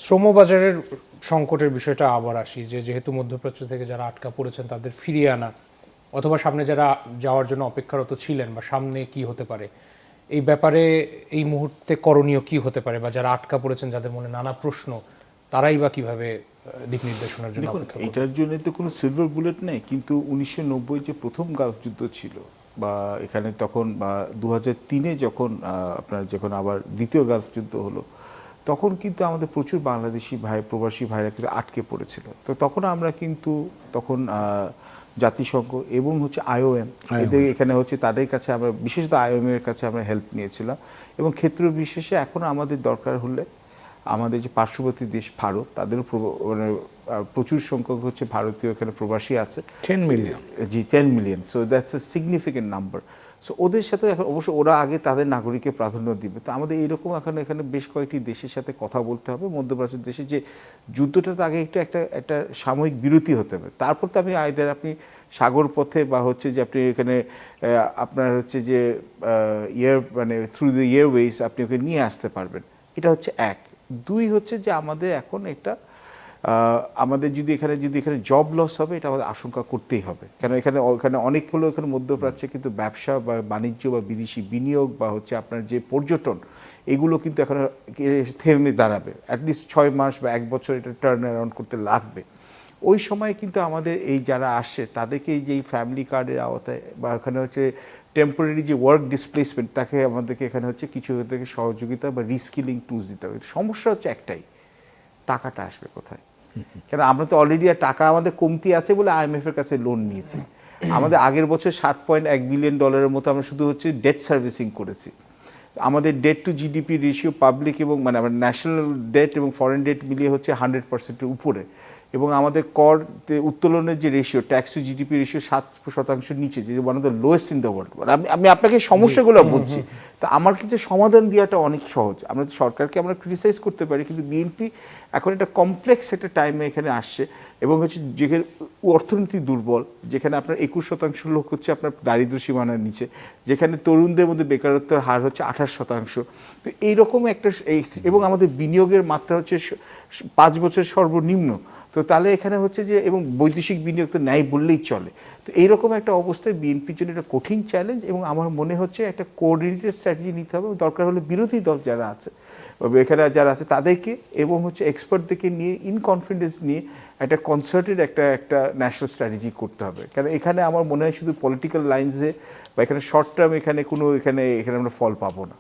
শ্রমবাজারের সংকটের বিষয়টা আবার আসি, যেহেতু মধ্যপ্রাচ্য থেকে যারা আটকা পড়েছেন তাদের ফিরিয়ে আনা অথবা সামনে যারা যাওয়ার জন্য অপেক্ষারত ছিলেন বা সামনে কি হতে পারে এই ব্যাপারে এই মুহূর্তে করণীয় কি হতে পারে, বা যারা আটকা পড়েছেন যাদের মনে নানা প্রশ্ন তারাই বা কিভাবে দিক নির্দেশনার জন্য অপেক্ষা করবে? এটার জন্য তো কোনো সিলভার বুলেট নেই, কিন্তু 1990 যে প্রথম গালফ যুদ্ধ ছিল বা এখানে তখন বা 2003-এ যখন আবার দ্বিতীয় গালফ যুদ্ধ হলো, তখন কিন্তু আমাদের প্রচুর বাংলাদেশি প্রবাসী ভাইরা কিন্তু আটকে পড়েছিল। তো তখন আমরা কিন্তু জাতিসংঘ এবং IOM এদের এখানে তাদের কাছে আমরা বিশেষত IOM এর কাছে আমরা হেল্প নিয়েছিলাম, এবং ক্ষেত্র বিশেষে এখনো আমাদের দরকার হলে আমাদের যে পার্শ্ববর্তী দেশ ভারত, তাদেরও মানে প্রচুর সংখ্যক ভারতীয় এখানে প্রবাসী আছে, 10 million. G, 10 million. So that's a significant number. So ওদের সাথে এখন অবশ্য ওরা আগে তাদের নাগরিককে প্রাধান্য দিবে। তো আমাদের এইরকম এখানে বেশ কয়েকটি দেশের সাথে কথা বলতে হবে, মধ্যপ্রাচ্যের দেশে, যে যুদ্ধটা তো আগে একটা সাময়িক বিরতি হতে হবে। তারপর তো আপনি সাগর পথে বা যে আপনি এখানে আপনার যে মানে থ্রু দ্য এয়ারওয়েজ আপনি ওকে নিয়ে আসতে পারবেন। এটা এক। দুই যে আমাদের এখন আমাদের যদি এখানে জব লস হবে, এটা আমাদের আশঙ্কা করতেই হবে। কেন এখানে অনেক হলো এখানে মধ্যপ্রাচ্যে কিন্তু ব্যবসা বা বাণিজ্য বা বিদেশি বিনিয়োগ বা আপনার যে পর্যটন, এগুলো কিন্তু এখন থেমে দাঁড়াবে। অ্যাটলিস্ট 6 মাস বা 1 বছর এটা টার্ন অ্যারাউন্ড করতে লাগবে। ওই সময় কিন্তু আমাদের এই যারা আসে তাদেরকে এই যে ফ্যামিলি কার্ডের আওতায় বা এখানে টেম্পোরারি যে ওয়ার্ক ডিসপ্লেসমেন্ট, তাকে আমাদেরকে এখানে কিছু থেকে সহযোগিতা বা রিস্কিলিং টুলস দিতে হবে। সমস্যা একটাই, টাকাটা আসবে কোথায়? কেন আমরা তো অলরেডি টাকা আমাদের কমতি আছে বলে IMF এর কাছে লোন নিয়েছি। আমাদের আগের বছর $7.1 বিলিয়ন মতো আমরা শুধু ডেট সার্ভিসিং করেছি। আমাদের debt to GDP ratio public এবং মানে আমার ন্যাশনাল ডেট এবং ফরেন ডেট মিলিয়ে 100%-এর উপরে, এবং আমাদের কর উত্তোলনের যে ratio, tax to GDP ratio 7% নিচে, যে one of the lowest in the world. আমি আপনাকে সমস্যাগুলো বলছি। তা আমার কিন্তু সমাধান দেওয়াটা অনেক সহজ। আমরা সরকারকে আমরা ক্রিটিসাইজ করতে পারি, কিন্তু বিএনপি এখন একটা কমপ্লেক্স একটা টাইমে এখানে আসছে, এবং যেখানে অর্থনীতি দুর্বল, যেখানে আপনার 21% লোক আপনার দারিদ্র্য সীমানার নিচে, যেখানে তরুণদের মধ্যে বেকারত্বের হার 28%। তো এইরকম একটা এবং আমাদের বিনিয়োগের মাত্রা 5 বছর সর্বনিম্ন। তো তাহলে এখানে যে এবং বৈদেশিক বিনিয়োগ তো নেয় বললেই চলে। তো এইরকম একটা অবস্থায় বিএনপির জন্য একটা কঠিন চ্যালেঞ্জ, এবং আমার মনে একটা কোঅর্ডিনেটেড স্ট্র্যাটেজি নিতে হবে। দরকার হলে বিরোধী দল যারা আছে এখানে যারা আছে তাদেরকে এবং এক্সপার্টদেরকে নিয়ে ইন কনফিডেন্স নিয়ে একটা কনসার্টেড একটা ন্যাশনাল স্ট্র্যাটেজি করতে হবে। কারণ এখানে আমার মনে হয় শুধু পলিটিক্যাল লাইন্সে বা এখানে শর্ট টার্ম এখানে আমরা ফল পাবো না।